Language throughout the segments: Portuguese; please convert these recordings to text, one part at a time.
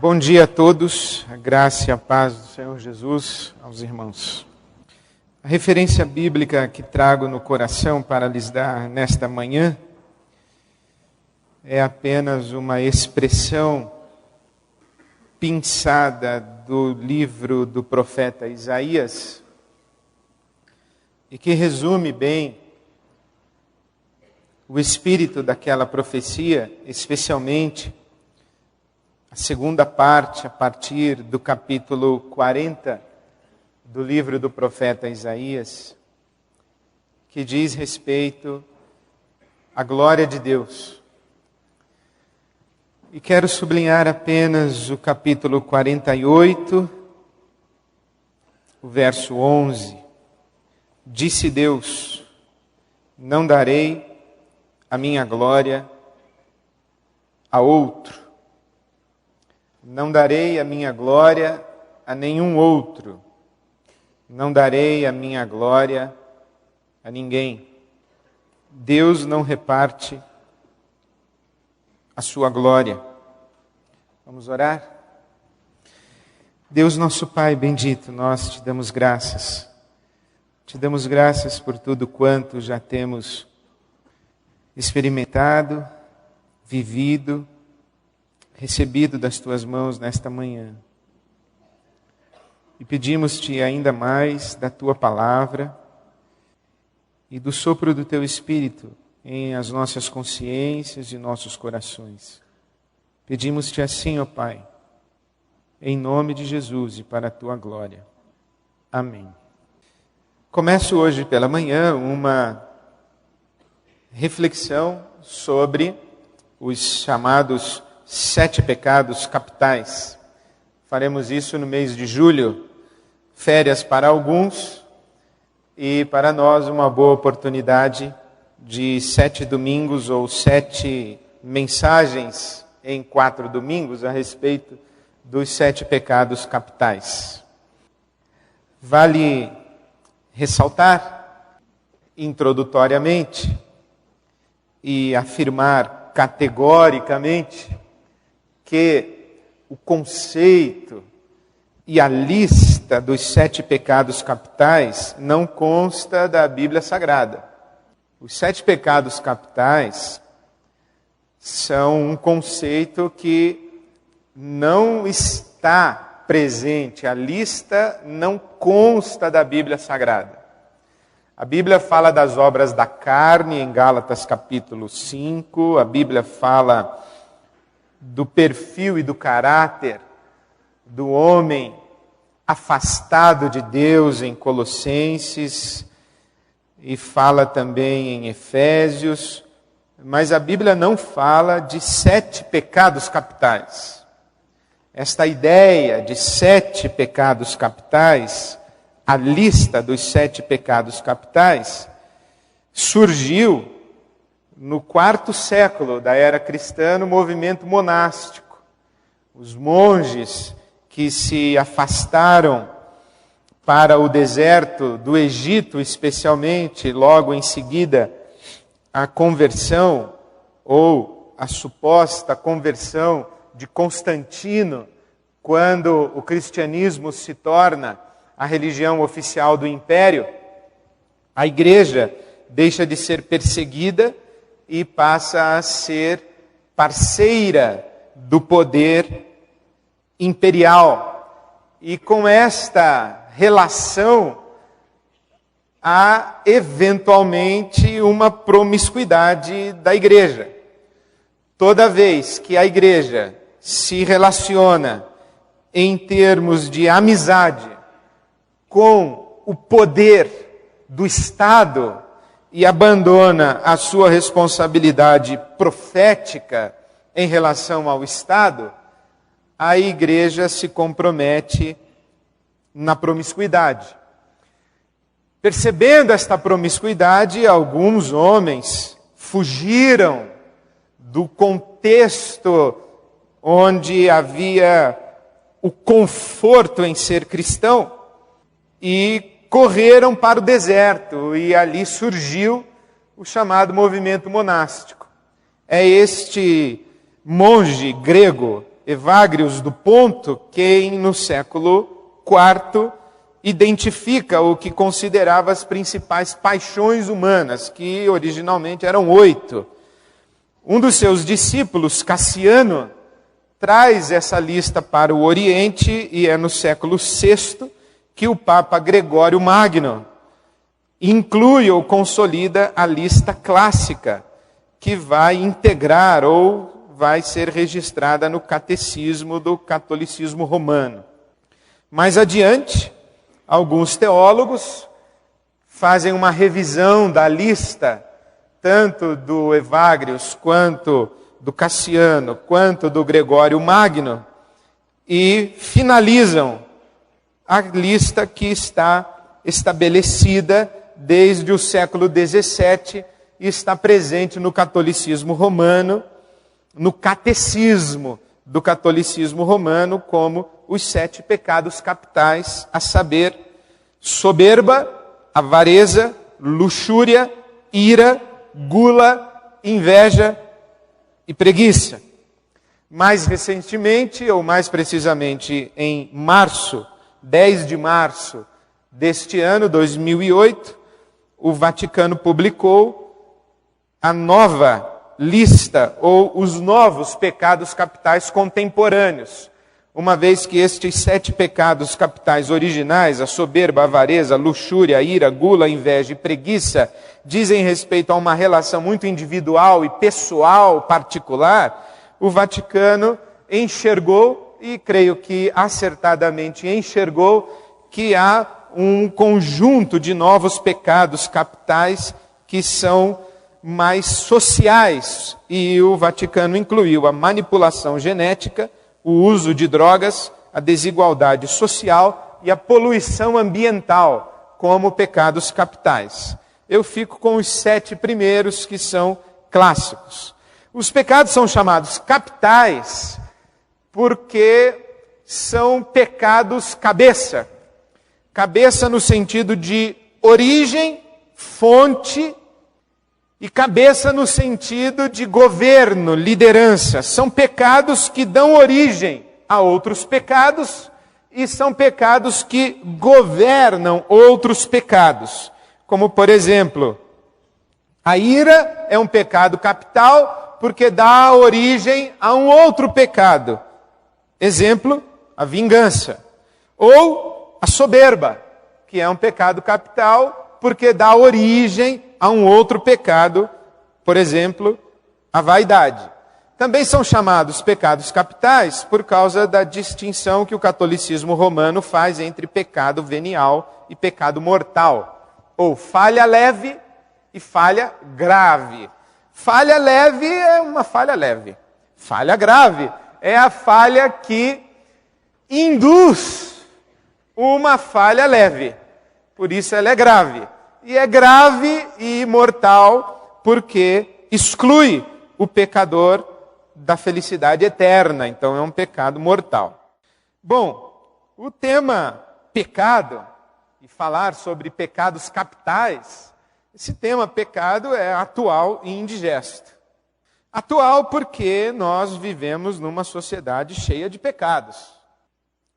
Bom dia a todos, a graça e a paz do Senhor Jesus aos irmãos. A referência bíblica que trago no coração para lhes dar nesta manhã é apenas uma expressão pinçada do livro do profeta Isaías e que resume bem o espírito daquela profecia, especialmente a segunda parte, a partir do capítulo 40 do livro do profeta Isaías, que diz respeito à glória de Deus. E quero sublinhar apenas o capítulo 48, o verso 11. Disse Deus: não darei a minha glória a outro. Não darei a minha glória a nenhum outro. Não darei a minha glória a ninguém. Deus não reparte a sua glória. Vamos orar? Deus nosso Pai bendito, nós te damos graças. Te damos graças por tudo quanto já temos experimentado, vivido, recebido das tuas mãos nesta manhã. E pedimos-te ainda mais da tua palavra e do sopro do teu Espírito em as nossas consciências e nossos corações. Pedimos-te assim, ó Pai, em nome de Jesus e para a tua glória. Amém. Começo hoje pela manhã uma reflexão sobre os chamados 7 pecados capitais. Faremos isso no mês de julho, férias para alguns e para nós uma boa oportunidade de 7 domingos ou 7 mensagens em 4 domingos a respeito dos 7 pecados capitais. Vale ressaltar introdutoriamente e afirmar categoricamente que o conceito e a lista dos 7 pecados capitais não consta da Bíblia Sagrada. Os 7 pecados capitais são um conceito que não está presente, a lista não consta da Bíblia Sagrada. A Bíblia fala das obras da carne em Gálatas capítulo 5, a Bíblia fala do perfil e do caráter do homem afastado de Deus em Colossenses e fala também em Efésios, mas a Bíblia não fala de 7 pecados capitais. Esta ideia de 7 pecados capitais, a lista dos 7 pecados capitais, surgiu no 4º século da era cristã, no movimento monástico. Os monges que se afastaram para o deserto do Egito, especialmente, logo em seguida, a conversão, ou a suposta conversão de Constantino, quando o cristianismo se torna a religião oficial do império, a igreja deixa de ser perseguida e passa a ser parceira do poder imperial. E com esta relação, há eventualmente uma promiscuidade da igreja. Toda vez que a igreja se relaciona em termos de amizade com o poder do Estado e abandona a sua responsabilidade profética em relação ao Estado, a igreja se compromete na promiscuidade. Percebendo esta promiscuidade, alguns homens fugiram do contexto onde havia o conforto em ser cristão e correram para o deserto, e ali surgiu o chamado movimento monástico. É este monge grego, Evagrius do Ponto, quem no século IV identifica o que considerava as principais paixões humanas, que originalmente eram 8. Um dos seus discípulos, Cassiano, traz essa lista para o Oriente, e é no século VI que o Papa Gregório Magno inclui ou consolida a lista clássica, que vai integrar ou vai ser registrada no catecismo do catolicismo romano. Mais adiante, alguns teólogos fazem uma revisão da lista, tanto do Evagrius, quanto do Cassiano, quanto do Gregório Magno, e finalizam a lista que está estabelecida desde o século XVII e está presente no catolicismo romano, no catecismo do catolicismo romano, como os 7 pecados capitais, a saber, soberba, avareza, luxúria, ira, gula, inveja e preguiça. Mais recentemente, ou mais precisamente em março, 10 de março deste ano, 2008, o Vaticano publicou a nova lista, ou os novos pecados capitais contemporâneos, uma vez que estes 7 pecados capitais originais, a soberba, a avareza, a luxúria, a ira, gula, a inveja e preguiça, dizem respeito a uma relação muito individual e pessoal, particular. O Vaticano enxergou, e creio que acertadamente enxergou, que há um conjunto de novos pecados capitais que são mais sociais, e o Vaticano incluiu a manipulação genética, o uso de drogas, a desigualdade social e a poluição ambiental como pecados capitais. Eu fico com os 7 primeiros, que são clássicos. Os pecados são chamados capitais porque são pecados cabeça. Cabeça no sentido de origem, fonte, e cabeça no sentido de governo, liderança. São pecados que dão origem a outros pecados e são pecados que governam outros pecados. Como, por exemplo, a ira é um pecado capital porque dá origem a um outro pecado. Exemplo, a vingança. Ou a soberba, que é um pecado capital porque dá origem a um outro pecado, por exemplo, a vaidade. Também são chamados pecados capitais por causa da distinção que o catolicismo romano faz entre pecado venial e pecado mortal, ou falha leve e falha grave. Falha leve é uma falha leve. Falha grave é a falha que induz uma falha leve. Por isso ela é grave. E é grave e mortal porque exclui o pecador da felicidade eterna. Então é um pecado mortal. Bom, o tema pecado, e falar sobre pecados capitais, esse tema pecado é atual e indigesto. Atual porque nós vivemos numa sociedade cheia de pecados.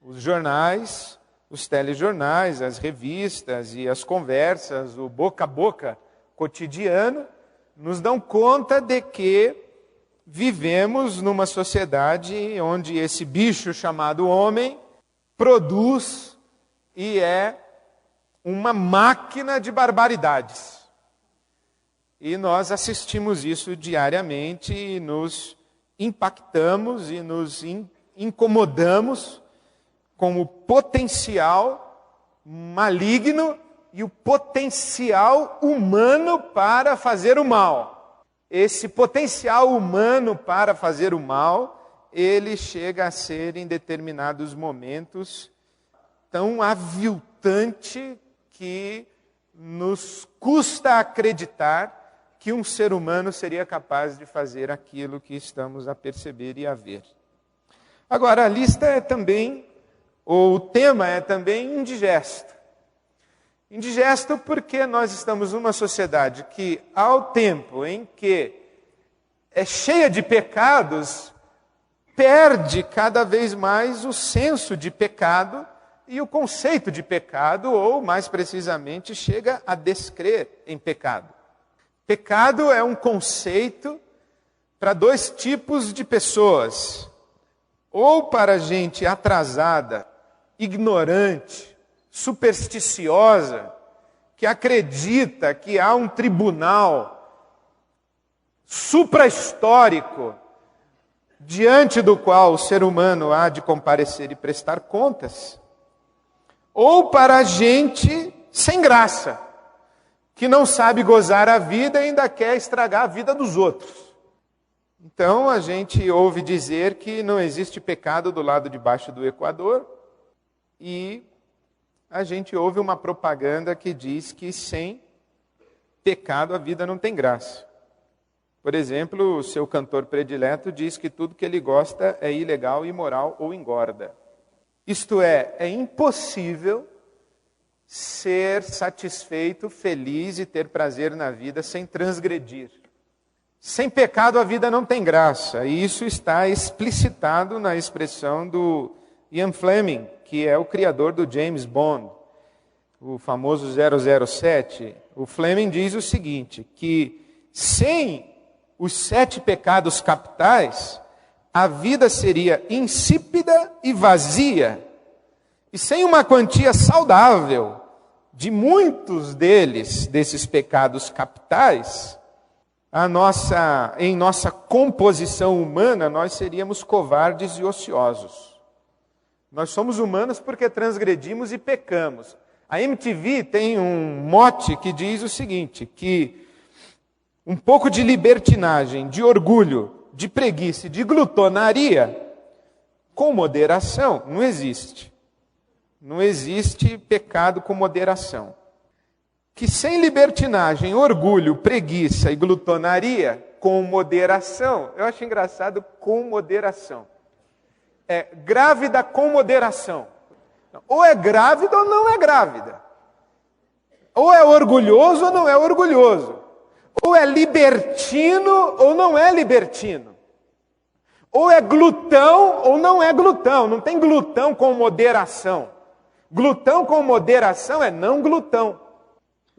Os jornais, os telejornais, as revistas e as conversas, o boca a boca cotidiano, nos dão conta de que vivemos numa sociedade onde esse bicho chamado homem produz e é uma máquina de barbaridades. E nós assistimos isso diariamente e nos impactamos e nos incomodamos com o potencial maligno e o potencial humano para fazer o mal. Esse potencial humano para fazer o mal, ele chega a ser, em determinados momentos, tão aviltante que nos custa acreditar que um ser humano seria capaz de fazer aquilo que estamos a perceber e a ver. Agora, a lista é também, ou o tema é também indigesto. Indigesto porque nós estamos numa sociedade que, ao tempo em que é cheia de pecados, perde cada vez mais o senso de pecado e o conceito de pecado, ou mais precisamente, chega a descrer em pecado. Pecado é um conceito para dois tipos de pessoas. Ou para gente atrasada, ignorante, supersticiosa, que acredita que há um tribunal suprahistórico diante do qual o ser humano há de comparecer e prestar contas. Ou para gente sem graça, que não sabe gozar a vida e ainda quer estragar a vida dos outros. Então a gente ouve dizer que não existe pecado do lado de baixo do Equador, e a gente ouve uma propaganda que diz que sem pecado a vida não tem graça. Por exemplo, o seu cantor predileto diz que tudo que ele gosta é ilegal, imoral ou engorda. Isto é impossível ser satisfeito, feliz e ter prazer na vida sem transgredir. Sem pecado a vida não tem graça, e isso está explicitado na expressão do Ian Fleming, que é o criador do James Bond, o famoso 007. O Fleming diz o seguinte, que sem os 7 pecados capitais, a vida seria insípida e vazia, e sem uma quantia saudável de muitos desses pecados capitais, em nossa composição humana, nós seríamos covardes e ociosos. Nós somos humanos porque transgredimos e pecamos. A MTV tem um mote que diz o seguinte, que um pouco de libertinagem, de orgulho, de preguiça e de glutonaria, com moderação, não existe. Não existe pecado com moderação. Que sem libertinagem, orgulho, preguiça e glutonaria, com moderação, eu acho engraçado, com moderação. É grávida com moderação. Ou é grávida ou não é grávida. Ou é orgulhoso ou não é orgulhoso. Ou é libertino ou não é libertino. Ou é glutão ou não é glutão. Não tem glutão com moderação. Glutão com moderação é não glutão.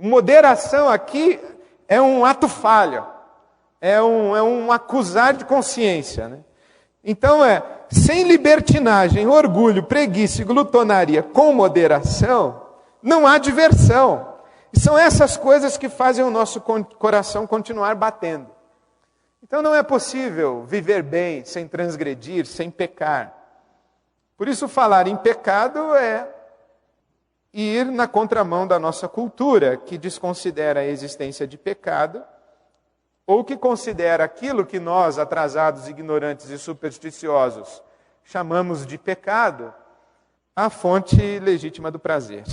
Moderação aqui é um ato falho, é um acusar de consciência, né? Então sem libertinagem, orgulho, preguiça e glutonaria com moderação, não há diversão. E são essas coisas que fazem o nosso coração continuar batendo. Então não é possível viver bem, sem transgredir, sem pecar. Por isso falar em pecado é ir na contramão da nossa cultura, que desconsidera a existência de pecado, ou que considera aquilo que nós, atrasados, ignorantes e supersticiosos, chamamos de pecado, a fonte legítima do prazer.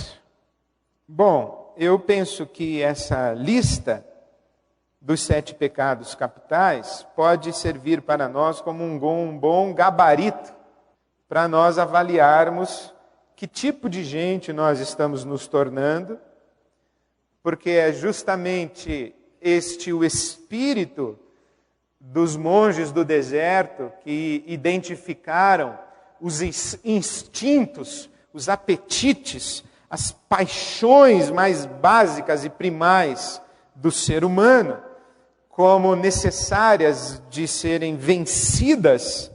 Bom, eu penso que essa lista dos 7 pecados capitais pode servir para nós como um bom gabarito para nós avaliarmos que tipo de gente nós estamos nos tornando, porque é justamente o espírito dos monges do deserto que identificaram os instintos, os apetites, as paixões mais básicas e primais do ser humano, como necessárias de serem vencidas,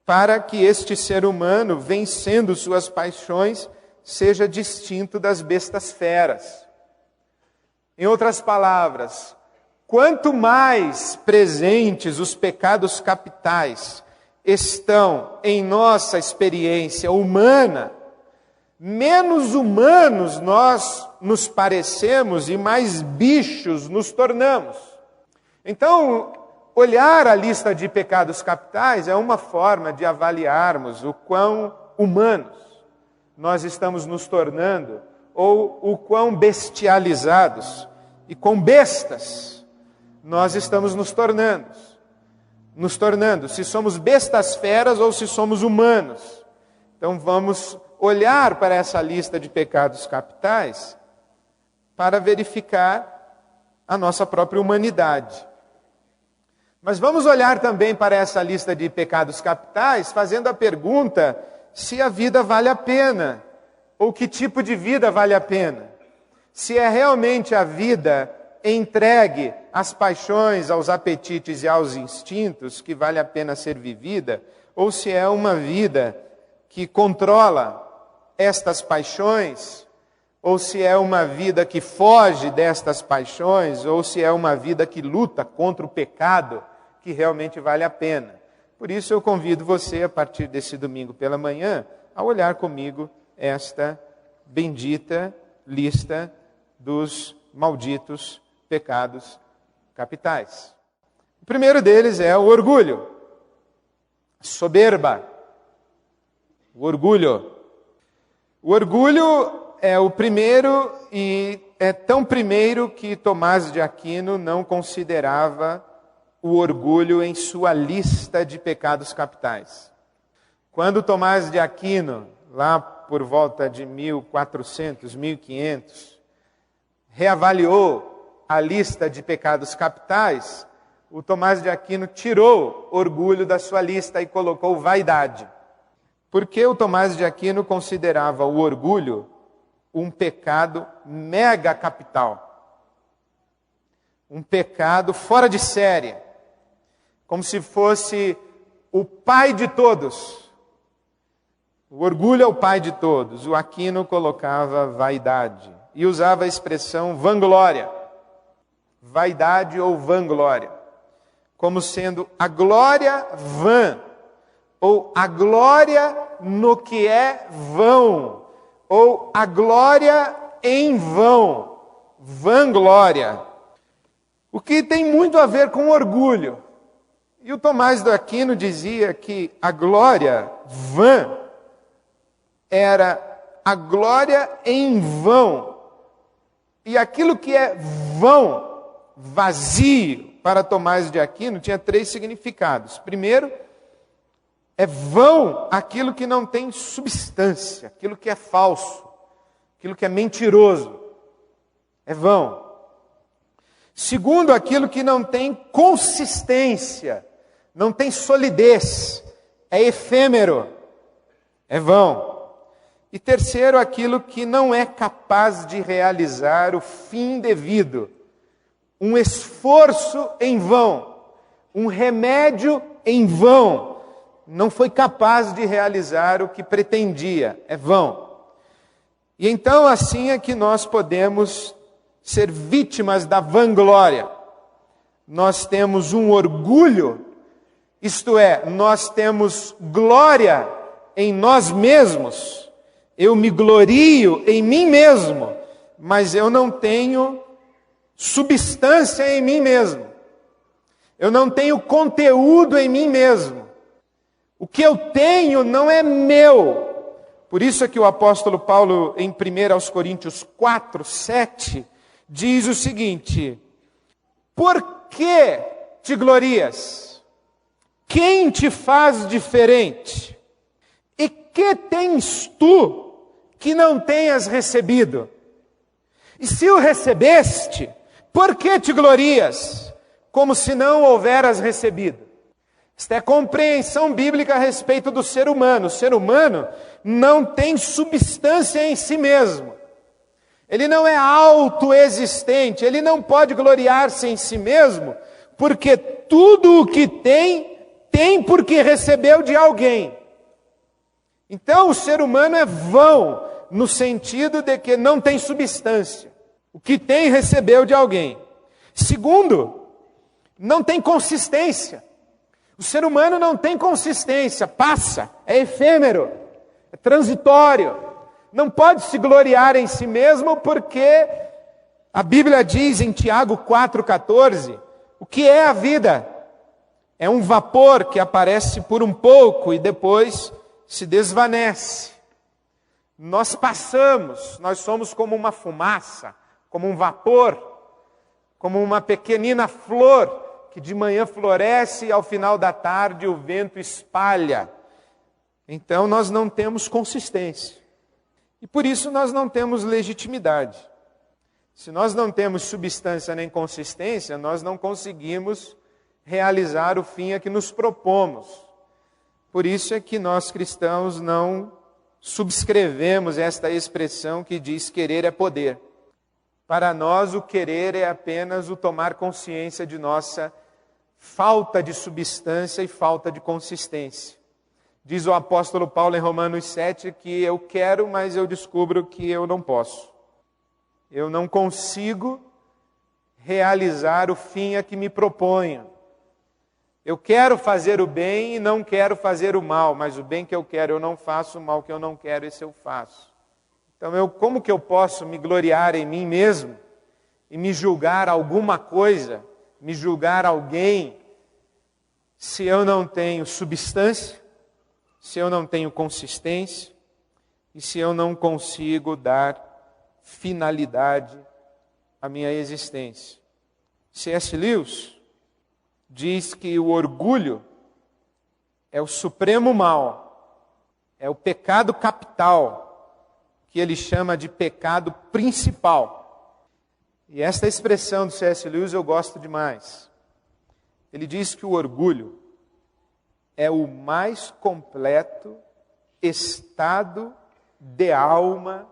para que este ser humano, vencendo suas paixões, seja distinto das bestas feras. Em outras palavras, quanto mais presentes os pecados capitais estão em nossa experiência humana, menos humanos nós nos parecemos e mais bichos nos tornamos. Então, olhar a lista de pecados capitais é uma forma de avaliarmos o quão humanos nós estamos nos tornando, ou o quão bestializados e quão bestas nós estamos nos tornando. Se somos bestas feras ou se somos humanos. Então vamos olhar para essa lista de pecados capitais para verificar a nossa própria humanidade. Mas vamos olhar também para essa lista de pecados capitais, fazendo a pergunta se a vida vale a pena, ou que tipo de vida vale a pena. Se é realmente a vida entregue às paixões, aos apetites e aos instintos que vale a pena ser vivida, ou se é uma vida que controla estas paixões, ou se é uma vida que foge destas paixões, ou se é uma vida que luta contra o pecado, que realmente vale a pena. Por isso eu convido você, a partir desse domingo pela manhã, a olhar comigo esta bendita lista dos malditos pecados capitais. O primeiro deles é o orgulho, a soberba, o orgulho. O orgulho é o primeiro e é tão primeiro que Tomás de Aquino não considerava o orgulho em sua lista de pecados capitais. Quando Tomás de Aquino, lá por volta de 1400, 1500, reavaliou a lista de pecados capitais, o Tomás de Aquino tirou orgulho da sua lista e colocou vaidade. Porque o Tomás de Aquino considerava o orgulho um pecado mega capital. Um pecado fora de série. Como se fosse o pai de todos. O orgulho é o pai de todos. O Aquino colocava vaidade e usava a expressão vanglória. Vaidade ou vanglória. Como sendo a glória vã, ou a glória no que é vão, ou a glória em vão, vanglória. O que tem muito a ver com orgulho. E o Tomás de Aquino dizia que a glória vã era a glória em vão. E aquilo que é vão, vazio, para Tomás de Aquino, tinha 3 significados. Primeiro, é vão aquilo que não tem substância, aquilo que é falso, aquilo que é mentiroso. É vão. Segundo, aquilo que não tem consistência, não tem solidez, é efêmero, é vão. E terceiro, aquilo que não é capaz de realizar o fim devido, um esforço em vão, um remédio em vão, não foi capaz de realizar o que pretendia, é vão. E então assim é que nós podemos ser vítimas da vanglória. Nós temos um orgulho, isto é, nós temos glória em nós mesmos. Eu me glorio em mim mesmo, mas eu não tenho substância em mim mesmo. Eu não tenho conteúdo em mim mesmo. O que eu tenho não é meu. Por isso é que o apóstolo Paulo, em 1 Coríntios 4, 7, diz o seguinte: por que te glorias? Quem te faz diferente? E que tens tu que não tenhas recebido? E se o recebeste, por que te glorias? Como se não houveras recebido. Esta é a compreensão bíblica a respeito do ser humano. O ser humano não tem substância em si mesmo. Ele não é autoexistente, ele não pode gloriar-se em si mesmo, porque tudo o que tem, tem porque recebeu de alguém. Então o ser humano é vão, no sentido de que não tem substância. O que tem, recebeu de alguém. Segundo, não tem consistência. O ser humano não tem consistência, passa, é efêmero, é transitório. Não pode se gloriar em si mesmo porque a Bíblia diz em Tiago 4,14, o que é a vida? É um vapor que aparece por um pouco e depois se desvanece. Nós passamos, nós somos como uma fumaça, como um vapor, como uma pequenina flor que de manhã floresce e ao final da tarde o vento espalha. Então nós não temos consistência. E por isso nós não temos legitimidade. Se nós não temos substância nem consistência, nós não conseguimos realizar o fim a que nos propomos. Por isso é que nós cristãos não subscrevemos esta expressão que diz querer é poder. Para nós o querer é apenas o tomar consciência de nossa falta de substância e falta de consistência. Diz o apóstolo Paulo em Romanos 7 que eu quero, mas eu descubro que eu não posso. Eu não consigo realizar o fim a que me proponho. Eu quero fazer o bem e não quero fazer o mal, mas o bem que eu quero eu não faço, o mal que eu não quero, esse eu faço. Então, como que eu posso me gloriar em mim mesmo e me julgar alguma coisa, me julgar alguém, se eu não tenho substância, se eu não tenho consistência e se eu não consigo dar finalidade à minha existência? C.S. Lewis diz que o orgulho é o supremo mal, é o pecado capital, que ele chama de pecado principal. E esta expressão do C.S. Lewis eu gosto demais. Ele diz que o orgulho é o mais completo estado de alma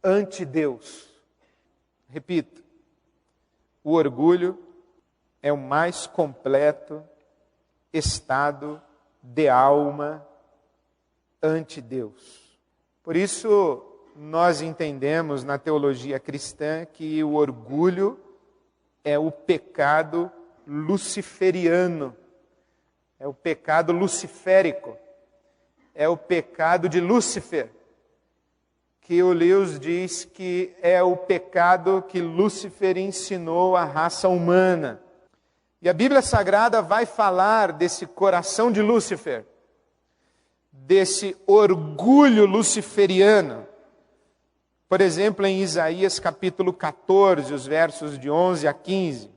ante Deus. Repito, o orgulho é o mais completo estado de alma ante Deus. Por isso, nós entendemos na teologia cristã que o orgulho é o pecado luciferiano, é o pecado luciférico, é o pecado de Lúcifer, que o Lewis diz que é o pecado que Lúcifer ensinou à raça humana. E a Bíblia Sagrada vai falar desse coração de Lúcifer, desse orgulho luciferiano. Por exemplo, em Isaías capítulo 14, os versos de 11 a 15.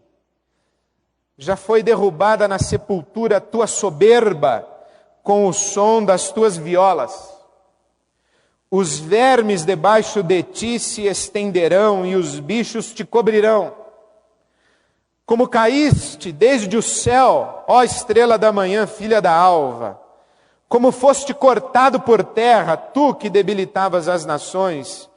Já foi derrubada na sepultura a tua soberba, com o som das tuas violas. Os vermes debaixo de ti se estenderão e os bichos te cobrirão. Como caíste desde o céu, ó estrela da manhã, filha da alva. Como foste cortado por terra, tu que debilitavas as nações,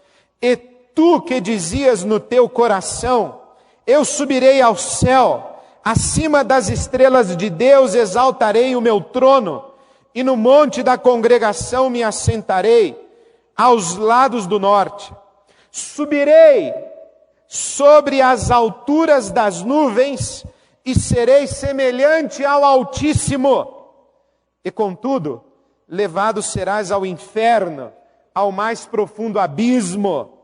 e tu que dizias no teu coração, eu subirei ao céu, acima das estrelas de Deus exaltarei o meu trono, e no monte da congregação me assentarei, aos lados do norte. Subirei sobre as alturas das nuvens, e serei semelhante ao Altíssimo. E contudo, levado serás ao inferno, ao mais profundo abismo.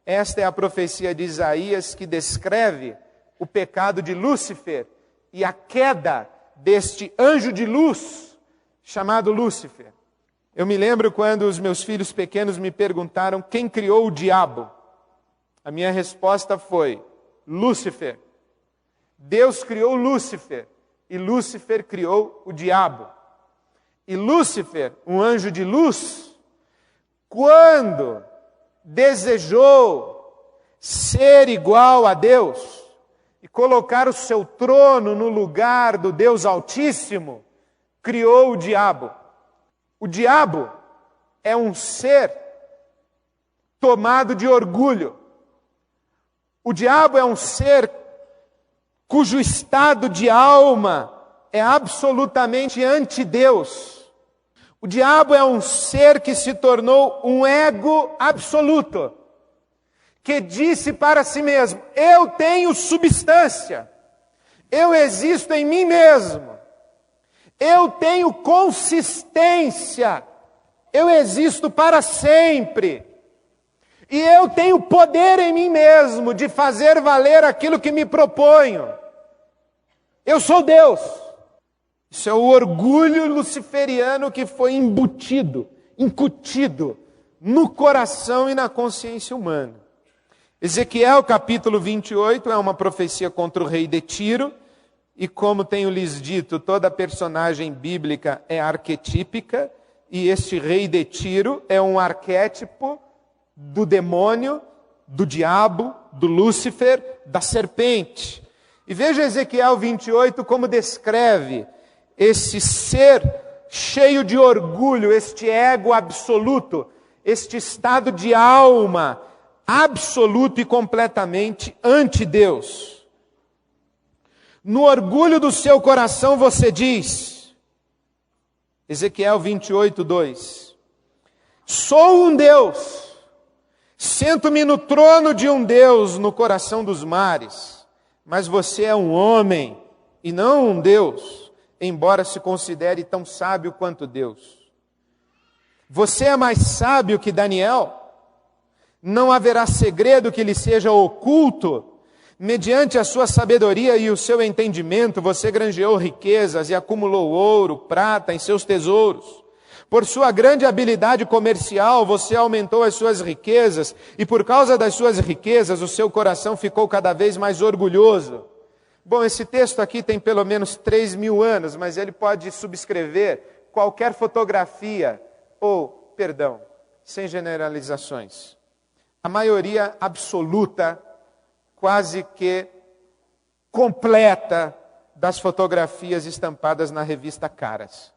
Esta é a profecia de Isaías que descreve o pecado de Lúcifer e a queda deste anjo de luz chamado Lúcifer. Eu me lembro quando os meus filhos pequenos me perguntaram quem criou o diabo. A minha resposta foi Lúcifer. Deus criou Lúcifer e Lúcifer criou o diabo. E Lúcifer, um anjo de luz, quando desejou ser igual a Deus e colocar o seu trono no lugar do Deus Altíssimo, criou o diabo. O diabo é um ser tomado de orgulho. O diabo é um ser cujo estado de alma é absolutamente anti-Deus. O diabo é um ser que se tornou um ego absoluto, que disse para si mesmo, eu tenho substância, eu existo em mim mesmo, eu tenho consistência, eu existo para sempre, e eu tenho poder em mim mesmo de fazer valer aquilo que me proponho. Eu sou Deus. Isso é o orgulho luciferiano que foi incutido no coração e na consciência humana. Ezequiel capítulo 28 é uma profecia contra o rei de Tiro, e como tenho lhes dito, toda personagem bíblica é arquetípica, e este rei de Tiro é um arquétipo do demônio, do diabo, do Lúcifer, da serpente. E veja Ezequiel 28 como descreve esse ser cheio de orgulho, este ego absoluto, este estado de alma absoluto e completamente ante Deus. No orgulho do seu coração você diz, Ezequiel 28, 2, sou um Deus, sento-me no trono de um Deus no coração dos mares, mas você é um homem e não um Deus, embora se considere tão sábio quanto Deus. Você é mais sábio que Daniel? Não haverá segredo que lhe seja oculto. Mediante a sua sabedoria e o seu entendimento, você granjeou riquezas e acumulou ouro, prata em seus tesouros. Por sua grande habilidade comercial, você aumentou as suas riquezas, e por causa das suas riquezas, o seu coração ficou cada vez mais orgulhoso. Bom, esse texto aqui tem pelo menos 3.000 anos, mas ele pode subscrever qualquer fotografia, ou, perdão, sem generalizações. A maioria absoluta, quase que completa, das fotografias estampadas na revista Caras.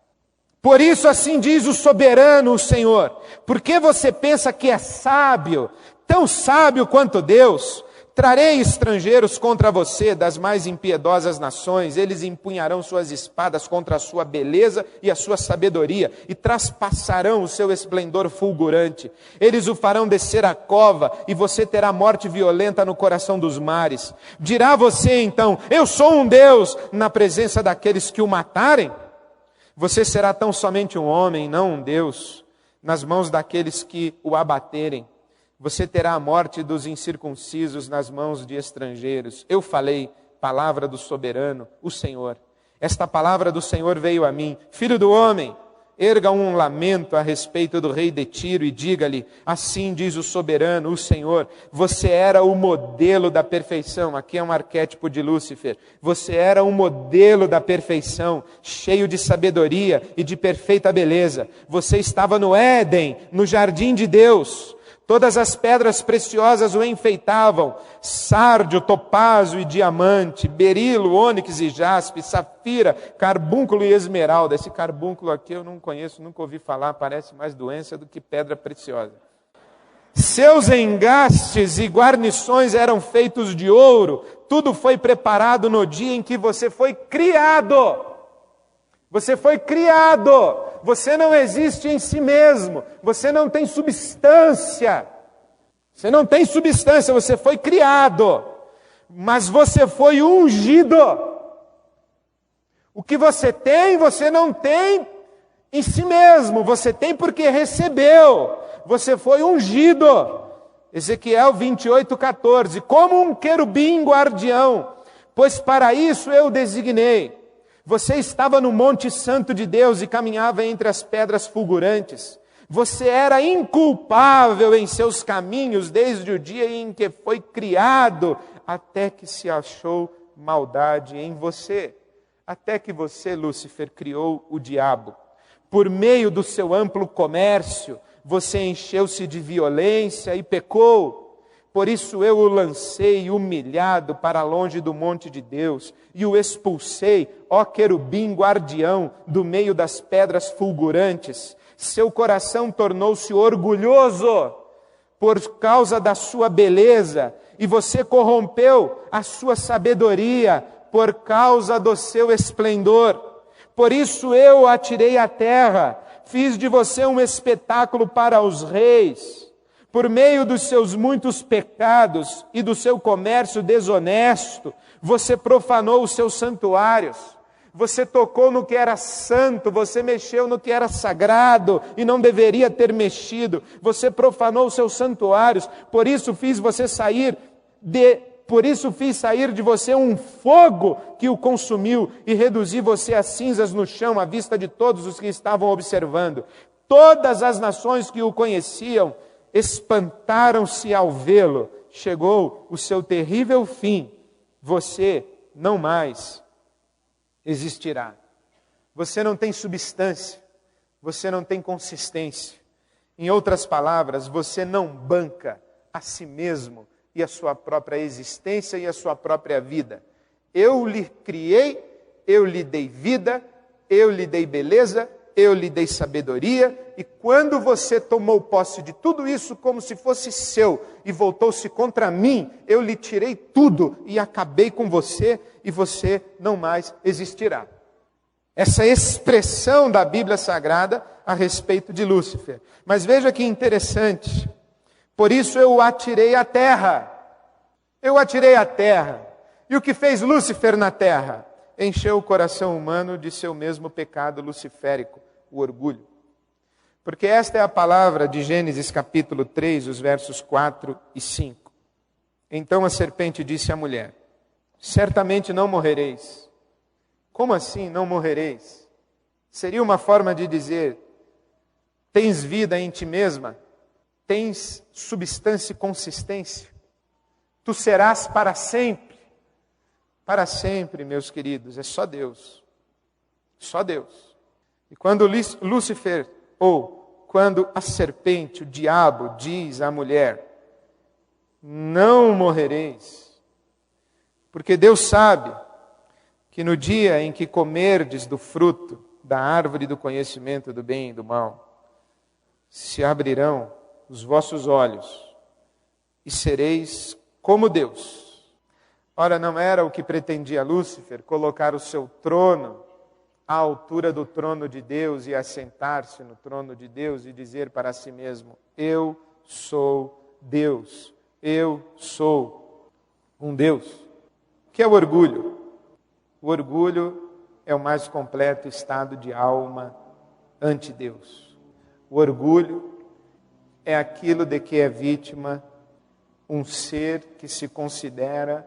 Por isso assim diz o soberano, o Senhor, porque você pensa que é sábio, tão sábio quanto Deus? Trarei estrangeiros contra você das mais impiedosas nações, eles empunharão suas espadas contra a sua beleza e a sua sabedoria, e traspassarão o seu esplendor fulgurante. Eles o farão descer à cova, e você terá morte violenta no coração dos mares. Dirá você então, eu sou um Deus, na presença daqueles que o matarem? Você será tão somente um homem, não um Deus, nas mãos daqueles que o abaterem. Você terá a morte dos incircuncisos nas mãos de estrangeiros. Eu falei, palavra do soberano, o Senhor. Esta palavra do Senhor veio a mim. Filho do homem, erga um lamento a respeito do rei de Tiro e diga-lhe, assim diz o soberano, o Senhor, você era o modelo da perfeição. Aqui é um arquétipo de Lúcifer. Você era um modelo da perfeição, cheio de sabedoria e de perfeita beleza. Você estava no Éden, no jardim de Deus. Todas as pedras preciosas o enfeitavam, sárdio, topázio e diamante, berilo, ônix e jaspe, safira, carbúnculo e esmeralda. Esse carbúnculo aqui eu não conheço, nunca ouvi falar, parece mais doença do que pedra preciosa. Seus engastes e guarnições eram feitos de ouro, tudo foi preparado no dia em que você foi criado. Você foi criado, você não existe em si mesmo, você não tem substância. Você não tem substância, você foi criado, mas você foi ungido. O que você não tem em si mesmo, você tem porque recebeu, você foi ungido. Ezequiel 28, 14, como um querubim guardião, pois para isso eu designei. Você estava no Monte Santo de Deus e caminhava entre as pedras fulgurantes. Você era inculpável em seus caminhos desde o dia em que foi criado, até que se achou maldade em você. Até que você, Lúcifer, criou o diabo. Por meio do seu amplo comércio, você encheu-se de violência e pecou. Por isso eu o lancei humilhado para longe do monte de Deus e o expulsei, ó querubim guardião, do meio das pedras fulgurantes. Seu coração tornou-se orgulhoso por causa da sua beleza e você corrompeu a sua sabedoria por causa do seu esplendor. Por isso eu o atirei à terra, fiz de você um espetáculo para os reis. Por meio dos seus muitos pecados e do seu comércio desonesto, você profanou os seus santuários. Você tocou no que era santo, você mexeu no que era sagrado e não deveria ter mexido. Você profanou os seus santuários, por isso fiz sair de você um fogo que o consumiu e reduzi você a cinzas no chão à vista de todos os que estavam observando. Todas as nações que o conheciam espantaram-se ao vê-lo. Chegou o seu terrível fim. Você não mais existirá. Você não tem substância. Você não tem consistência. Em outras palavras, você não banca a si mesmo e a sua própria existência e a sua própria vida. Eu lhe criei, eu lhe dei vida, eu lhe dei beleza, eu lhe dei sabedoria, e quando você tomou posse de tudo isso como se fosse seu e voltou-se contra mim, eu lhe tirei tudo e acabei com você e você não mais existirá. Essa expressão da Bíblia Sagrada a respeito de Lúcifer. Mas veja que interessante. Por isso eu o atirei à terra. Eu o atirei à terra. E o que fez Lúcifer na terra? Encheu o coração humano de seu mesmo pecado luciférico, o orgulho. Porque esta é a palavra de Gênesis capítulo 3, os versos 4 e 5. Então a serpente disse à mulher: certamente não morrereis. Como assim não morrereis? Seria uma forma de dizer: tens vida em ti mesma? Tens substância e consistência? Tu serás para sempre. Para sempre, meus queridos, é só Deus. Só Deus. E quando Lúcifer, ou quando a serpente, o diabo, diz à mulher: não morrereis, porque Deus sabe que no dia em que comerdes do fruto da árvore do conhecimento do bem e do mal, se abrirão os vossos olhos e sereis como Deus. Ora, não era o que pretendia Lúcifer, colocar o seu trono à altura do trono de Deus e assentar-se no trono de Deus e dizer para si mesmo: eu sou Deus, eu sou um Deus. O que é o orgulho? O orgulho é o mais completo estado de alma ante Deus. O orgulho é aquilo de que é vítima um ser que se considera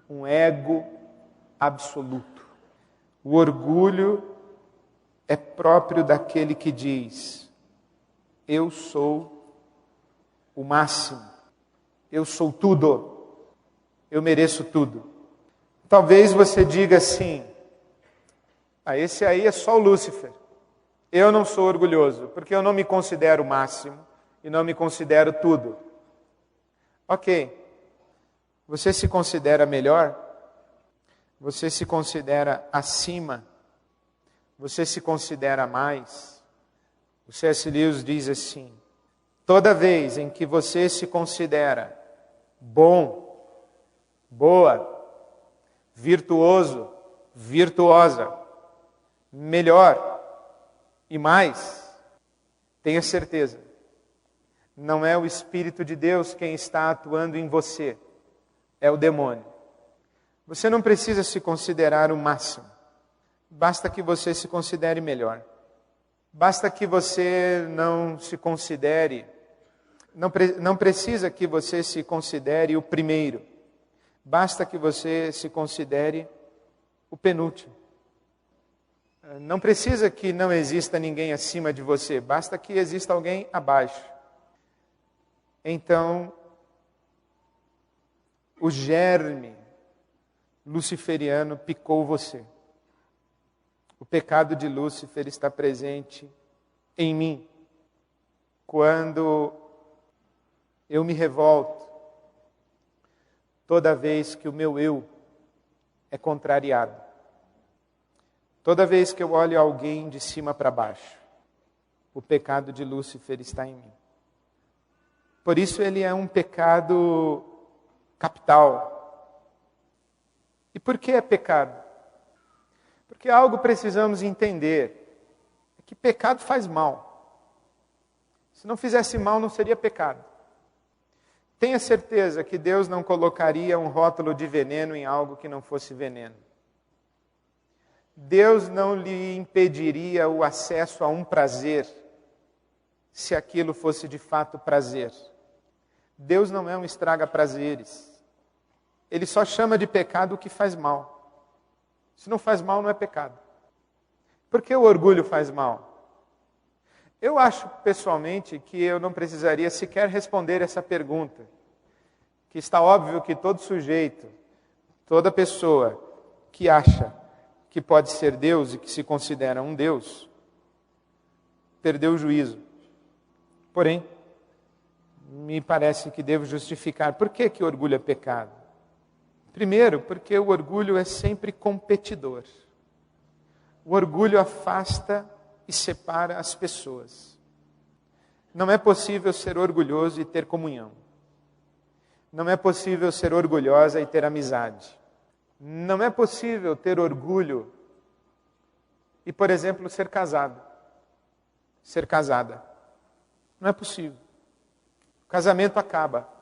um ego absoluto. O orgulho é próprio daquele que diz: eu sou o máximo, eu sou tudo, eu mereço tudo. Talvez você diga assim: esse aí é só o Lúcifer. Eu não sou orgulhoso, porque eu não me considero o máximo e não me considero tudo. Ok. Você se considera melhor? Você se considera acima? Você se considera mais? O C.S. Lewis diz assim: toda vez em que você se considera bom, boa, virtuoso, virtuosa, melhor e mais, tenha certeza, não é o Espírito de Deus quem está atuando em você, é o demônio. Você não precisa se considerar o máximo. Basta que você se considere melhor. Basta que você não se considere, não precisa que você se considere o primeiro. Basta que você se considere o penúltimo. Não precisa que não exista ninguém acima de você. Basta que exista alguém abaixo. Então, o germe luciferiano picou você. O pecado de Lúcifer está presente em mim. Quando eu me revolto, toda vez que o meu eu é contrariado, toda vez que eu olho alguém de cima para baixo, o pecado de Lúcifer está em mim. Por isso ele é um pecado capital. E por que é pecado? Porque algo precisamos entender, é que pecado faz mal. Se não fizesse mal, não seria pecado. Tenha certeza que Deus não colocaria um rótulo de veneno em algo que não fosse veneno. Deus não lhe impediria o acesso a um prazer, se aquilo fosse de fato prazer. Deus não é um estraga-prazeres. Ele só chama de pecado o que faz mal. Se não faz mal, não é pecado. Por que o orgulho faz mal? Eu acho, pessoalmente, que eu não precisaria sequer responder essa pergunta. Que está óbvio que todo sujeito, toda pessoa que acha que pode ser Deus e que se considera um Deus, perdeu o juízo. Porém, me parece que devo justificar. Por que orgulho é pecado? Primeiro, porque o orgulho é sempre competidor. O orgulho afasta e separa as pessoas. Não é possível ser orgulhoso e ter comunhão. Não é possível ser orgulhosa e ter amizade. Não é possível ter orgulho e, por exemplo, ser casado. Ser casada. Não é possível. O casamento acaba.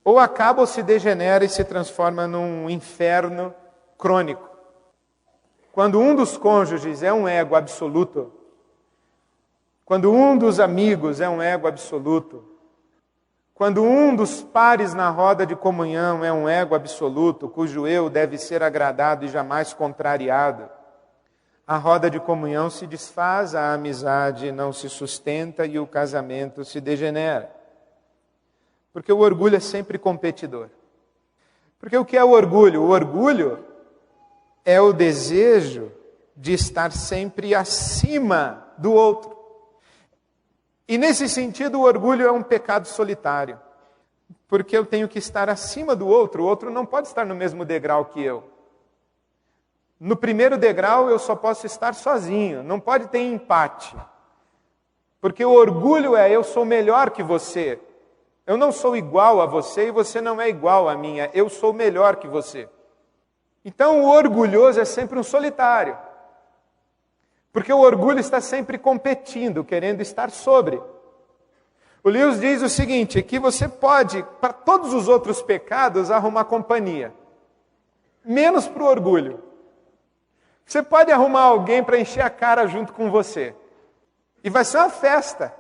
Ou acaba ou se degenera e se transforma num inferno crônico. Quando um dos cônjuges é um ego absoluto, quando um dos amigos é um ego absoluto, quando um dos pares na roda de comunhão é um ego absoluto, cujo eu deve ser agradado e jamais contrariado, a roda de comunhão se desfaz, a amizade não se sustenta e o casamento se degenera. Porque o orgulho é sempre competidor. Porque o que é o orgulho? O orgulho é o desejo de estar sempre acima do outro. E nesse sentido, o orgulho é um pecado solitário. Porque eu tenho que estar acima do outro. O outro não pode estar no mesmo degrau que eu. No primeiro degrau, eu só posso estar sozinho. Não pode ter empate. Porque o orgulho é eu sou melhor que você. Eu não sou igual a você e você não é igual a mim. Eu sou melhor que você. Então o orgulhoso é sempre um solitário. Porque o orgulho está sempre competindo, querendo estar sobre. O Lewis diz o seguinte, que você pode, para todos os outros pecados, arrumar companhia. Menos para o orgulho. Você pode arrumar alguém para encher a cara junto com você. E vai ser uma festa.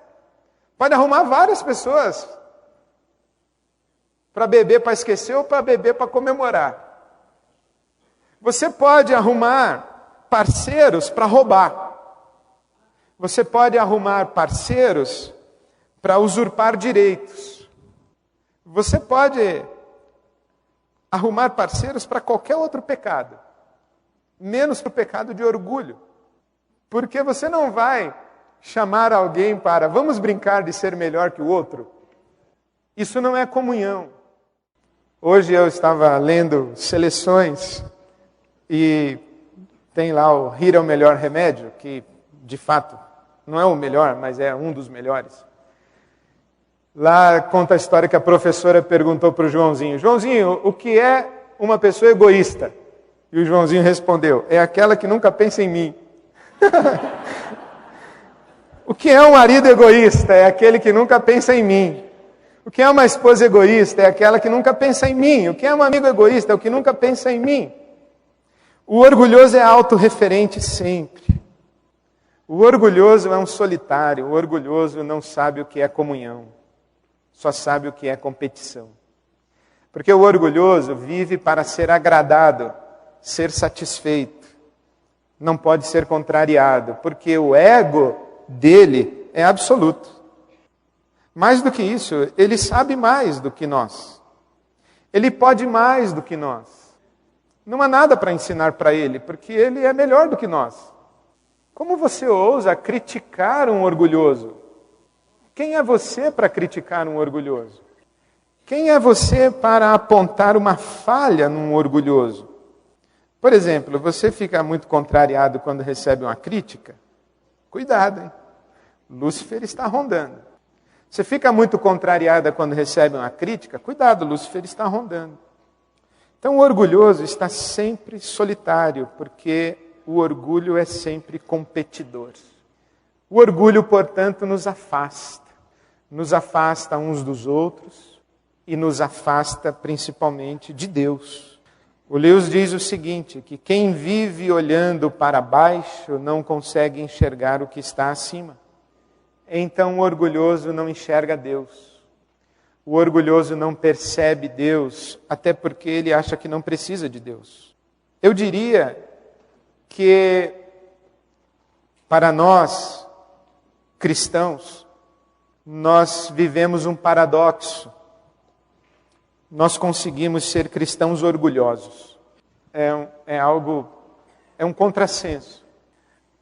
Pode arrumar várias pessoas. Para beber para esquecer ou para beber para comemorar. Você pode arrumar parceiros para roubar. Você pode arrumar parceiros para usurpar direitos. Você pode arrumar parceiros para qualquer outro pecado. Menos para o pecado de orgulho. Porque você não vai chamar alguém para, vamos brincar de ser melhor que o outro. Isso não é comunhão. Hoje eu estava lendo Seleções e tem lá o Rir é o Melhor Remédio, que de fato não é o melhor, mas é um dos melhores. Lá conta a história que a professora perguntou para o Joãozinho, Joãozinho, o que é uma pessoa egoísta? E o Joãozinho respondeu, é aquela que nunca pensa em mim. O que é um marido egoísta? É aquele que nunca pensa em mim. O que é uma esposa egoísta? É aquela que nunca pensa em mim. O que é um amigo egoísta? É o que nunca pensa em mim. O orgulhoso é autorreferente sempre. O orgulhoso é um solitário. O orgulhoso não sabe o que é comunhão. Só sabe o que é competição. Porque o orgulhoso vive para ser agradado, ser satisfeito. Não pode ser contrariado, porque o ego dele é absoluto. Mais do que isso, ele sabe mais do que nós. Ele pode mais do que nós. Não há nada para ensinar para ele, porque ele é melhor do que nós. Como você ousa criticar um orgulhoso? Quem é você para criticar um orgulhoso? Quem é você para apontar uma falha num orgulhoso? Por exemplo, você fica muito contrariado quando recebe uma crítica? Cuidado, hein? Lúcifer está rondando. Você fica muito contrariada quando recebe uma crítica? Cuidado, Lúcifer está rondando. Então o orgulhoso está sempre solitário, porque o orgulho é sempre competidor. O orgulho, portanto, nos afasta uns dos outros e nos afasta principalmente de Deus. O Lewis diz o seguinte, que quem vive olhando para baixo não consegue enxergar o que está acima. Então o orgulhoso não enxerga Deus. O orgulhoso não percebe Deus, até porque ele acha que não precisa de Deus. Eu diria que para nós, cristãos, nós vivemos um paradoxo. Nós conseguimos ser cristãos orgulhosos. É um contrassenso.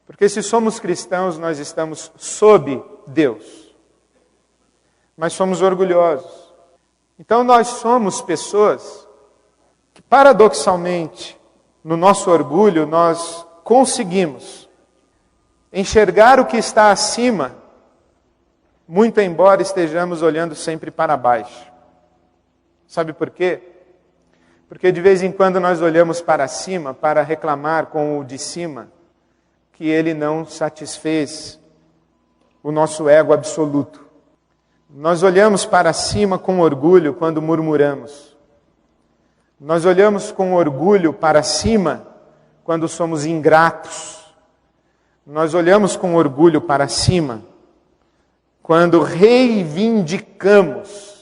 Porque se somos cristãos, nós estamos sob Deus. Mas somos orgulhosos. Então nós somos pessoas que paradoxalmente, no nosso orgulho, nós conseguimos enxergar o que está acima, muito embora estejamos olhando sempre para baixo. Sabe por quê? Porque de vez em quando nós olhamos para cima para reclamar com o de cima que ele não satisfez o nosso ego absoluto. Nós olhamos para cima com orgulho quando murmuramos. Nós olhamos com orgulho para cima quando somos ingratos. Nós olhamos com orgulho para cima quando reivindicamos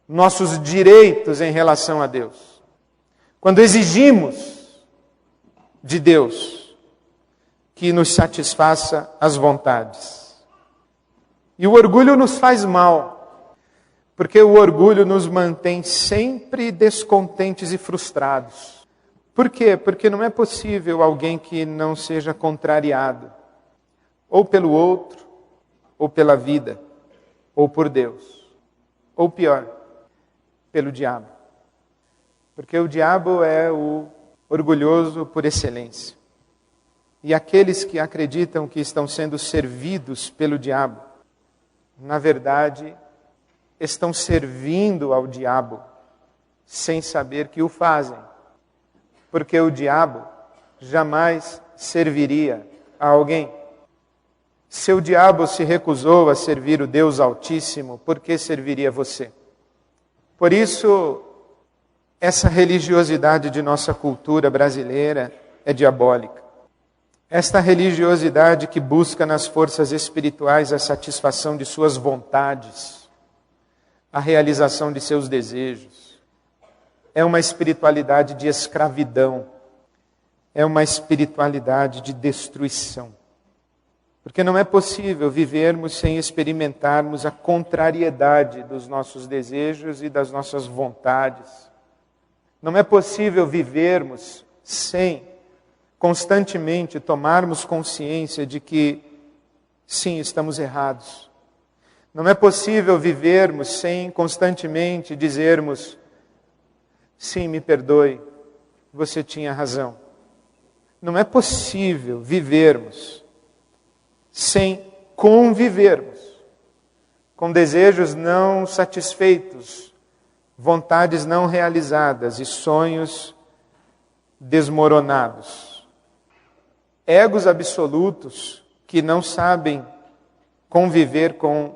nossos direitos em relação a Deus. Quando exigimos de Deus que nos satisfaça as vontades. E o orgulho nos faz mal, porque o orgulho nos mantém sempre descontentes e frustrados. Por quê? Porque não é possível alguém que não seja contrariado, ou pelo outro, ou pela vida, ou por Deus. Ou pior, pelo diabo. Porque o diabo é o orgulhoso por excelência. E aqueles que acreditam que estão sendo servidos pelo diabo, na verdade, estão servindo ao diabo, sem saber que o fazem. Porque o diabo jamais serviria a alguém. Se o diabo se recusou a servir o Deus Altíssimo, por que serviria você? Por isso, essa religiosidade de nossa cultura brasileira é diabólica. Esta religiosidade que busca nas forças espirituais a satisfação de suas vontades, a realização de seus desejos, é uma espiritualidade de escravidão, é uma espiritualidade de destruição. Porque não é possível vivermos sem experimentarmos a contrariedade dos nossos desejos e das nossas vontades. Não é possível vivermos sem constantemente tomarmos consciência de que, sim, estamos errados. Não é possível vivermos sem constantemente dizermos, sim, me perdoe, você tinha razão. Não é possível vivermos sem convivermos com desejos não satisfeitos, vontades não realizadas e sonhos desmoronados. Egos absolutos que não sabem conviver com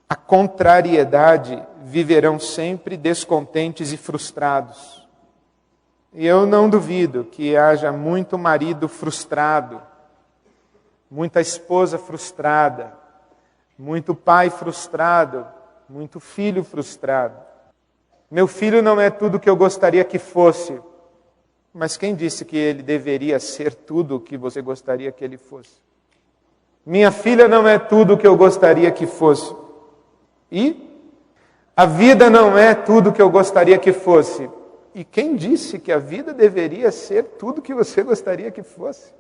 a contrariedade viverão sempre descontentes e frustrados. E eu não duvido que haja muito marido frustrado, muita esposa frustrada, muito pai frustrado, muito filho frustrado. Meu filho não é tudo o que eu gostaria que fosse, mas quem disse que ele deveria ser tudo o que você gostaria que ele fosse? Minha filha não é tudo o que eu gostaria que fosse. E a vida não é tudo o que eu gostaria que fosse. E quem disse que a vida deveria ser tudo o que você gostaria que fosse?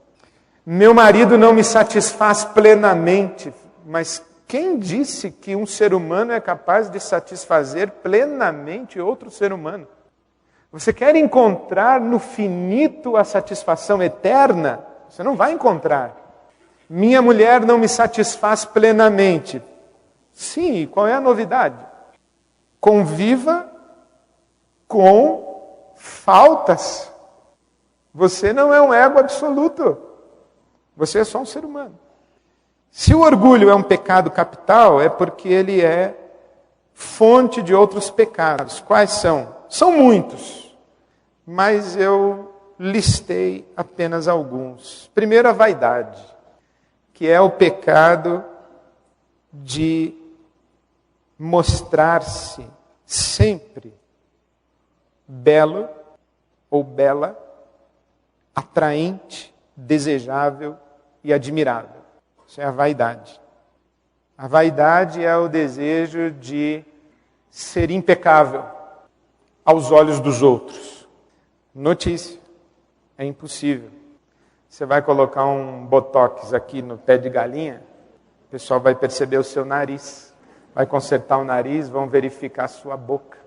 Meu marido não me satisfaz plenamente, mas quem disse que um ser humano é capaz de satisfazer plenamente outro ser humano? Você quer encontrar no finito a satisfação eterna? Você não vai encontrar. Minha mulher não me satisfaz plenamente. Sim, e qual é a novidade? Conviva com faltas. Você não é um ego absoluto. Você é só um ser humano. Se o orgulho é um pecado capital, é porque ele é fonte de outros pecados. Quais são? São muitos, mas eu listei apenas alguns. Primeiro, a vaidade, que é o pecado de mostrar-se sempre belo ou bela, atraente, desejável e admirável. Isso é a vaidade. A vaidade é o desejo de ser impecável aos olhos dos outros. Notícia, é impossível. Você vai colocar um botox aqui no pé de galinha, o pessoal vai perceber o seu nariz, vai consertar o nariz, vão verificar a sua boca.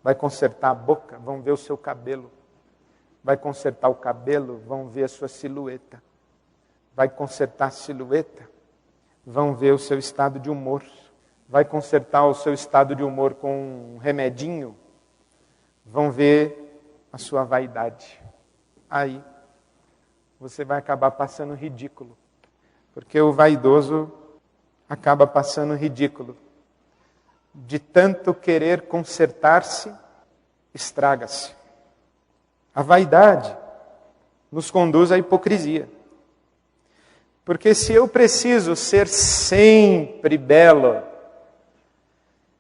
Vai consertar a boca, vão ver o seu cabelo. Vai consertar o cabelo, vão ver a sua silhueta. Vai consertar a silhueta, vão ver o seu estado de humor. Vai consertar o seu estado de humor com um remedinho, vão ver a sua vaidade. Aí, você vai acabar passando ridículo. Porque o vaidoso acaba passando ridículo. De tanto querer consertar-se, estraga-se. A vaidade nos conduz à hipocrisia. Porque se eu preciso ser sempre belo,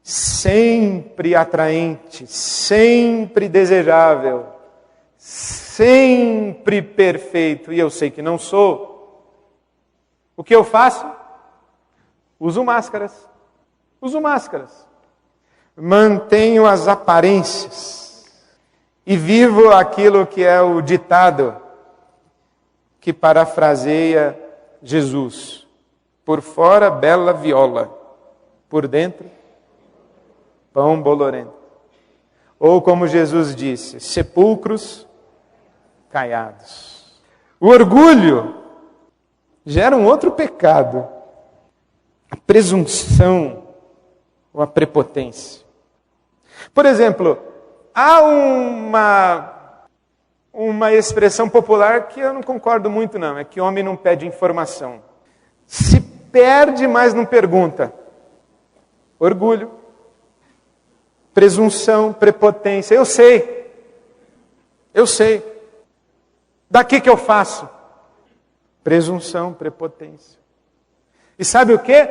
sempre atraente, sempre desejável, sempre perfeito, e eu sei que não sou, o que eu faço? Uso máscaras. Mantenho as aparências e vivo aquilo que é o ditado que parafraseia Jesus. Por fora, bela viola, por dentro, pão bolorento. Ou como Jesus disse, sepulcros caiados. O orgulho gera um outro pecado, a presunção ou a prepotência. Por exemplo, há uma expressão popular que eu não concordo muito não, é que homem não pede informação. Se perde, mas não pergunta. Orgulho, presunção, prepotência. Eu sei. Daqui que eu faço? Presunção, prepotência. E sabe o que?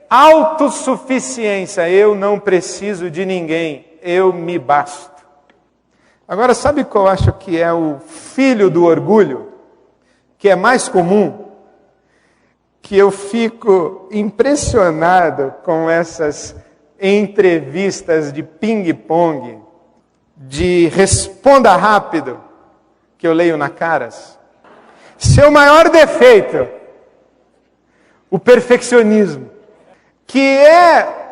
Autossuficiência. Eu não preciso de ninguém. Eu me basto. Agora, sabe qual eu acho que é o filho do orgulho? Que é mais comum? Que eu fico impressionado com essas entrevistas de ping-pong, de responda rápido, que eu leio na Caras. Seu maior defeito, o perfeccionismo, que é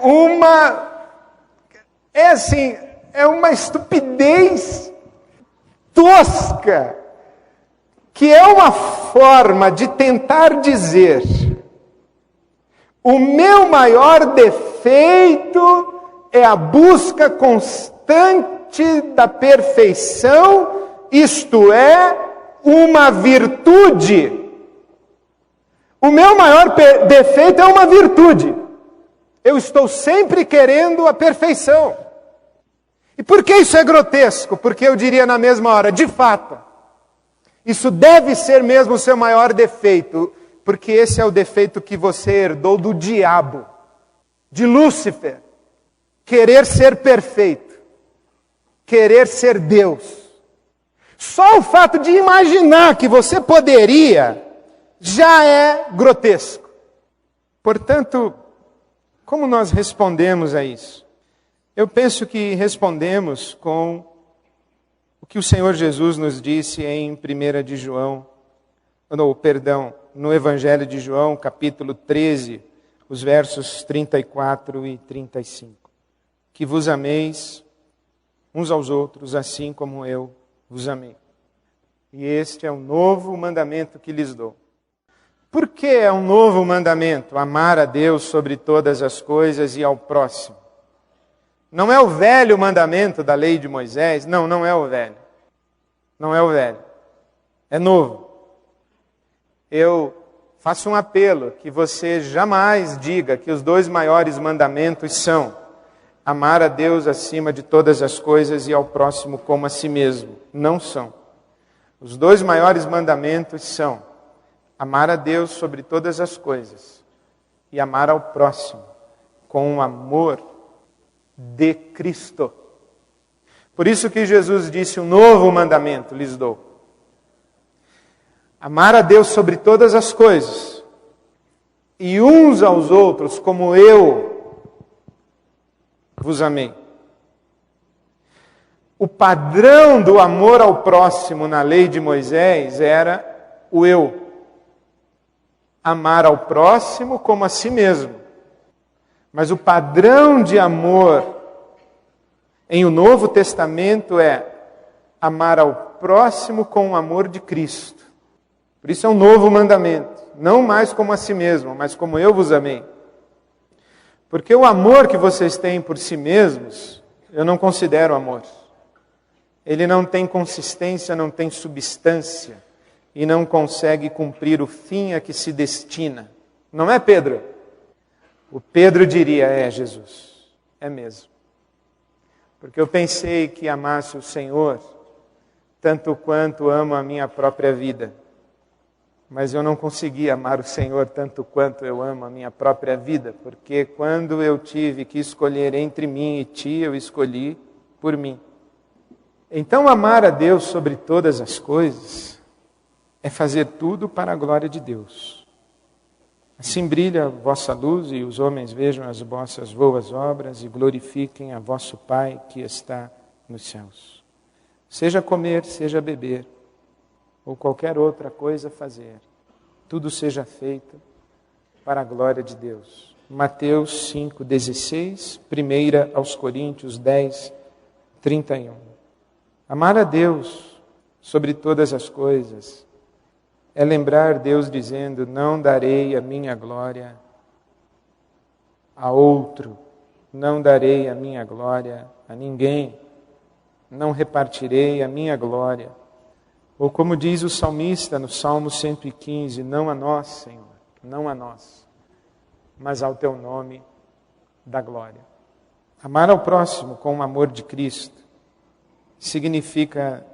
uma estupidez tosca, que é uma forma de tentar dizer: o meu maior defeito é a busca constante da perfeição, isto é, uma virtude. O meu maior defeito é uma virtude. Eu estou sempre querendo a perfeição. E por que isso é grotesco? Porque eu diria na mesma hora, de fato, isso deve ser mesmo o seu maior defeito, porque esse é o defeito que você herdou do diabo, de Lúcifer. Querer ser perfeito, querer ser Deus. Só o fato de imaginar que você poderia já é grotesco. Portanto, como nós respondemos a isso? Eu penso que respondemos com o que o Senhor Jesus nos disse em 1 de João, no Evangelho de João, capítulo 13, os versos 34 e 35. Que vos ameis uns aos outros, assim como eu vos amei. E este é um novo mandamento que lhes dou. Por que é um novo mandamento? Amar a Deus sobre todas as coisas e ao próximo. Não é o velho mandamento da lei de Moisés. Não é o velho. Não é o velho. É novo. Eu faço um apelo que você jamais diga que os 2 maiores mandamentos são amar a Deus acima de todas as coisas e ao próximo como a si mesmo. Não são. Os 2 maiores mandamentos são amar a Deus sobre todas as coisas e amar ao próximo com o amor de Cristo. Por isso que Jesus disse, um novo mandamento lhes dou. Amar a Deus sobre todas as coisas e uns aos outros como eu vos amei. O padrão do amor ao próximo na lei de Moisés era o eu. Amar ao próximo como a si mesmo. Mas o padrão de amor em o Novo Testamento é amar ao próximo com o amor de Cristo. Por isso é um novo mandamento. Não mais como a si mesmo, mas como eu vos amei. Porque o amor que vocês têm por si mesmos, eu não considero amor. Ele não tem consistência, não tem substância e não consegue cumprir o fim a que se destina. Não é, Pedro? O Pedro diria, é Jesus, é mesmo. Porque eu pensei que amasse o Senhor tanto quanto amo a minha própria vida. Mas eu não consegui amar o Senhor tanto quanto eu amo a minha própria vida, porque quando eu tive que escolher entre mim e ti, eu escolhi por mim. Então, amar a Deus sobre todas as coisas é fazer tudo para a glória de Deus. Assim brilha a vossa luz e os homens vejam as vossas boas obras e glorifiquem a vosso Pai que está nos céus. Seja comer, seja beber, ou qualquer outra coisa fazer, tudo seja feito para a glória de Deus. Mateus 5:16, 1 aos Coríntios 10:31. Amar a Deus sobre todas as coisas é lembrar Deus dizendo, não darei a minha glória a outro, não darei a minha glória a ninguém, não repartirei a minha glória. Ou como diz o salmista no Salmo 115, não a nós, Senhor, não a nós, mas ao teu nome da glória. Amar ao próximo com o amor de Cristo significa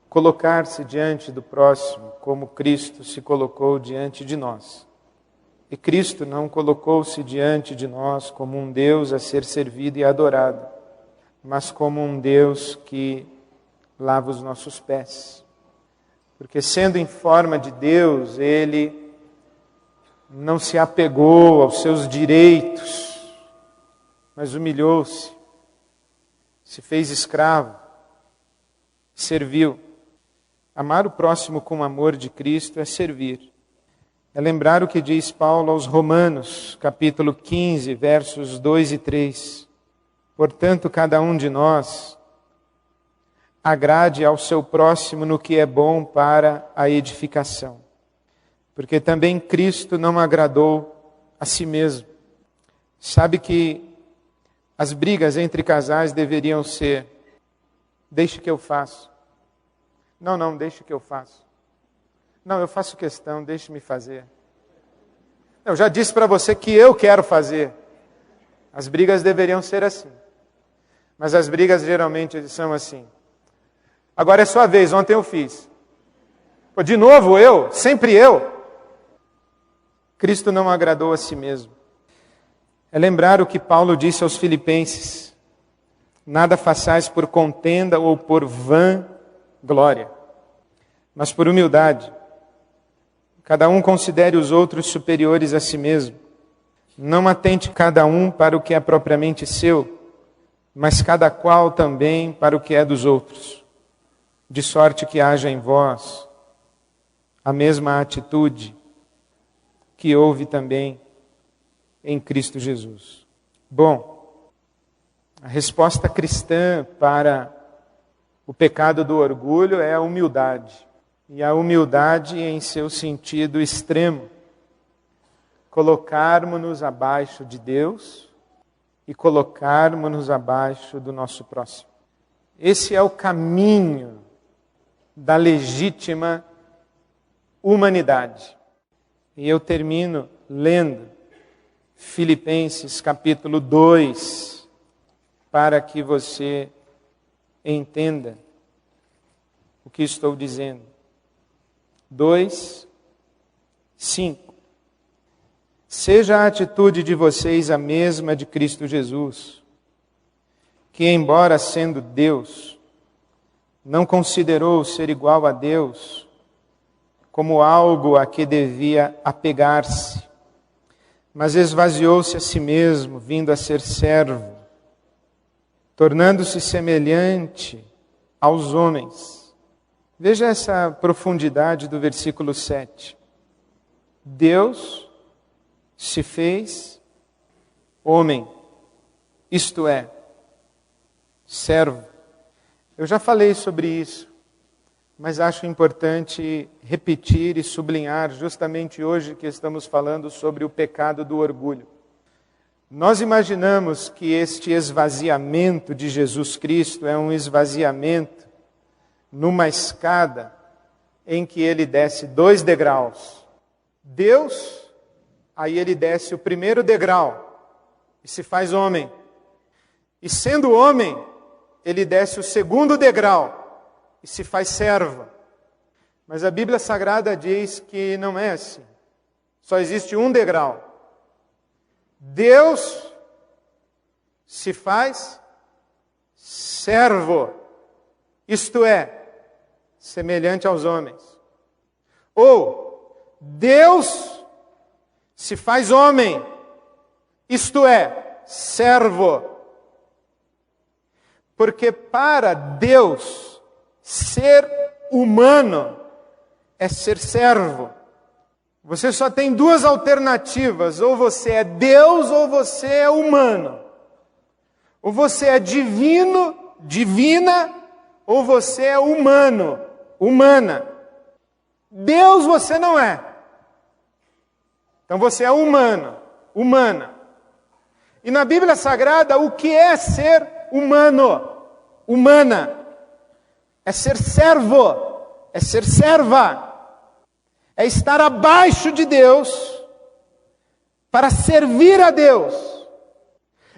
colocar-se diante do próximo como Cristo se colocou diante de nós. E Cristo não colocou-se diante de nós como um Deus a ser servido e adorado, mas como um Deus que lava os nossos pés. Porque sendo em forma de Deus, Ele não se apegou aos seus direitos, mas humilhou-se, se fez escravo, serviu. Amar o próximo com o amor de Cristo é servir. É lembrar o que diz Paulo aos Romanos, capítulo 15, versos 2 e 3. Portanto, cada um de nós agrade ao seu próximo no que é bom para a edificação. Porque também Cristo não agradou a si mesmo. Sabe que as brigas entre casais deveriam ser, deixe que eu faço. Não, deixe que eu faço. Não, eu faço questão, deixe-me fazer. Eu já disse para você que eu quero fazer. As brigas deveriam ser assim. Mas as brigas geralmente são assim. Agora é sua vez, ontem eu fiz. Pô, de novo eu? Sempre eu? Cristo não agradou a si mesmo. É lembrar o que Paulo disse aos Filipenses. Nada façais por contenda ou por vã glória, mas por humildade. Cada um considere os outros superiores a si mesmo. Não atente cada um para o que é propriamente seu, mas cada qual também para o que é dos outros. De sorte que haja em vós a mesma atitude que houve também em Cristo Jesus. Bom, a resposta cristã para o pecado do orgulho é a humildade. E a humildade em seu sentido extremo. Colocarmos-nos abaixo de Deus e colocarmos-nos abaixo do nosso próximo. Esse é o caminho da legítima humanidade. E eu termino lendo Filipenses capítulo 2, para que você entenda o que estou dizendo. 2, 5. Seja a atitude de vocês a mesma de Cristo Jesus, que embora sendo Deus, não considerou ser igual a Deus como algo a que devia apegar-se, mas esvaziou-se a si mesmo, vindo a ser servo, tornando-se semelhante aos homens. Veja essa profundidade do versículo 7. Deus se fez homem, isto é, servo. Eu já falei sobre isso, mas acho importante repetir e sublinhar justamente hoje que estamos falando sobre o pecado do orgulho. Nós imaginamos que este esvaziamento de Jesus Cristo é um esvaziamento numa escada em que ele desce 2 degraus. Deus, aí ele desce o primeiro degrau e se faz homem. E sendo homem, ele desce o segundo degrau e se faz servo. Mas a Bíblia Sagrada diz que não é assim. Só existe um degrau. Deus se faz servo, isto é, semelhante aos homens. Ou Deus se faz homem, isto é, servo. Porque para Deus, ser humano é ser servo. Você só tem 2 alternativas, ou você é Deus ou você é humano. Ou você é divino, divina, ou você é humano, humana. Deus você não é. Então você é humano, humana. E na Bíblia Sagrada, o que é ser humano, humana? É ser servo, é ser serva. É estar abaixo de Deus para servir a Deus.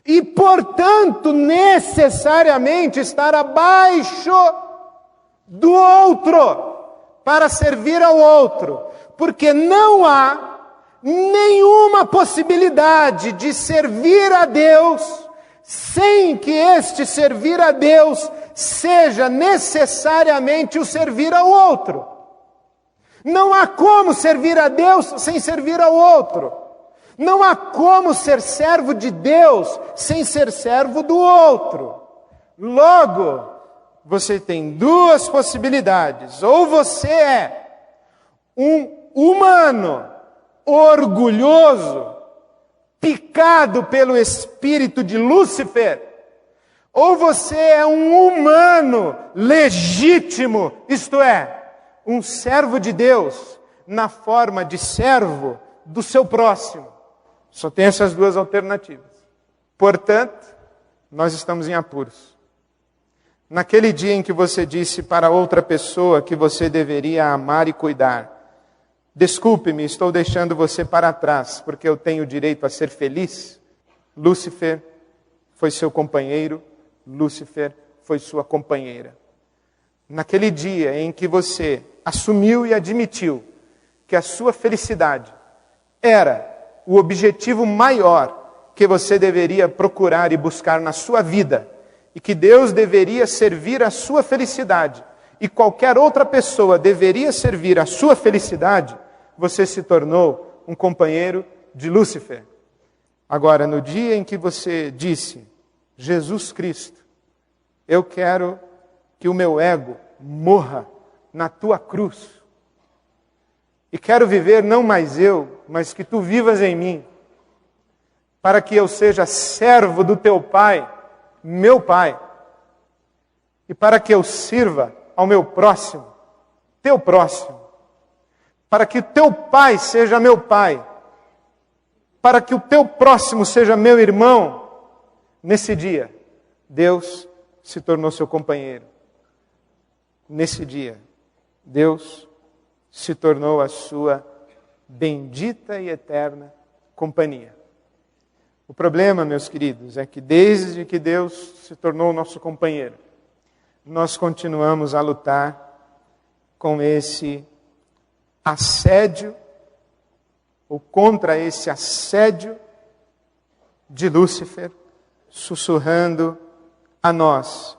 E, portanto, necessariamente estar abaixo do outro para servir ao outro. Porque não há nenhuma possibilidade de servir a Deus sem que este servir a Deus seja necessariamente o servir ao outro. Não há como servir a Deus sem servir ao outro. Não há como ser servo de Deus sem ser servo do outro. Logo, você tem 2 possibilidades. Ou você é um humano orgulhoso, picado pelo espírito de Lúcifer, ou você é um humano legítimo, isto é, um servo de Deus, na forma de servo do seu próximo. Só tem essas 2 alternativas. Portanto, nós estamos em apuros. Naquele dia em que você disse para outra pessoa que você deveria amar e cuidar, desculpe-me, estou deixando você para trás, porque eu tenho o direito a ser feliz. Lúcifer foi seu companheiro, Lúcifer foi sua companheira. Naquele dia em que você assumiu e admitiu que a sua felicidade era o objetivo maior que você deveria procurar e buscar na sua vida, e que Deus deveria servir a sua felicidade, e qualquer outra pessoa deveria servir a sua felicidade, você se tornou um companheiro de Lúcifer. Agora, no dia em que você disse, Jesus Cristo, eu quero que o meu ego morra na tua cruz. E quero viver não mais eu, mas que tu vivas em mim. Para que eu seja servo do teu Pai, meu Pai. E para que eu sirva ao meu próximo, teu próximo. Para que o teu Pai seja meu Pai. Para que o teu próximo seja meu irmão. Nesse dia, Deus se tornou seu companheiro. Nesse dia, Deus se tornou a sua bendita e eterna companhia. O problema, meus queridos, é que desde que Deus se tornou nosso companheiro, nós continuamos a lutar com esse assédio, ou contra esse assédio de Lúcifer, sussurrando a nós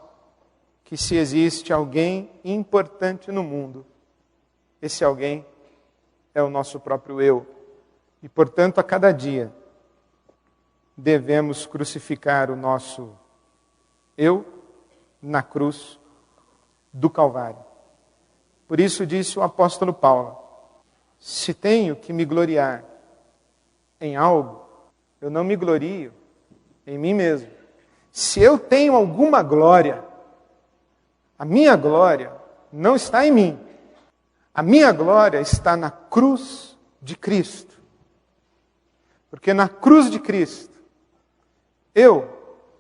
que se existe alguém importante no mundo, esse alguém é o nosso próprio eu. E, portanto, a cada dia devemos crucificar o nosso eu na cruz do Calvário. Por isso disse o apóstolo Paulo, se tenho que me gloriar em algo, eu não me glorio em mim mesmo. Se eu tenho alguma glória, a minha glória não está em mim. A minha glória está na cruz de Cristo. Porque na cruz de Cristo, eu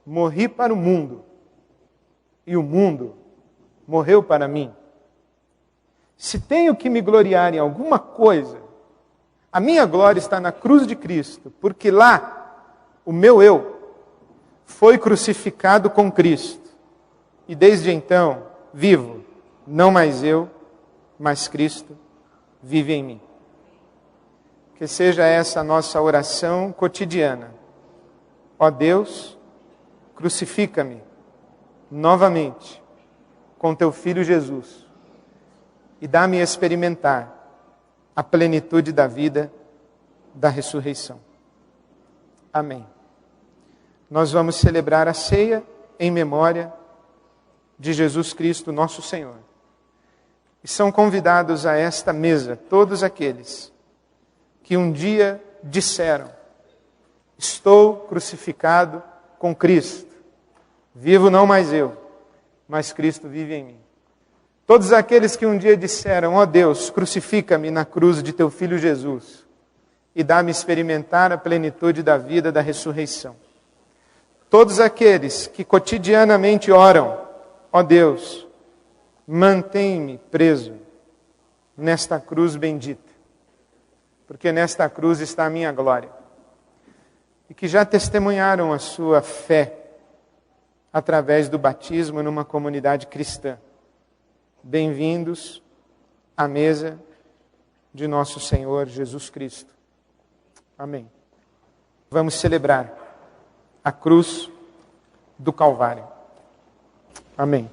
morri para o mundo e o mundo morreu para mim. Se tenho que me gloriar em alguma coisa, a minha glória está na cruz de Cristo, porque lá o meu eu foi crucificado com Cristo. E desde então vivo, não mais eu, mas Cristo vive em mim. Que seja essa a nossa oração cotidiana. Ó Deus, crucifica-me novamente com teu Filho Jesus e dá-me a experimentar a plenitude da vida da ressurreição. Amém. Nós vamos celebrar a ceia em memória de Jesus Cristo, nosso Senhor. E são convidados a esta mesa todos aqueles que um dia disseram: estou crucificado com Cristo. Vivo não mais eu, mas Cristo vive em mim. Todos aqueles que um dia disseram: ó Deus, crucifica-me na cruz de teu Filho Jesus e dá-me experimentar a plenitude da vida da ressurreição. Todos aqueles que cotidianamente oram: ó Deus, mantém-me preso nesta cruz bendita, porque nesta cruz está a minha glória. E que já testemunharam a sua fé através do batismo numa comunidade cristã. Bem-vindos à mesa de nosso Senhor Jesus Cristo. Amém. Vamos celebrar a cruz do Calvário. Amém.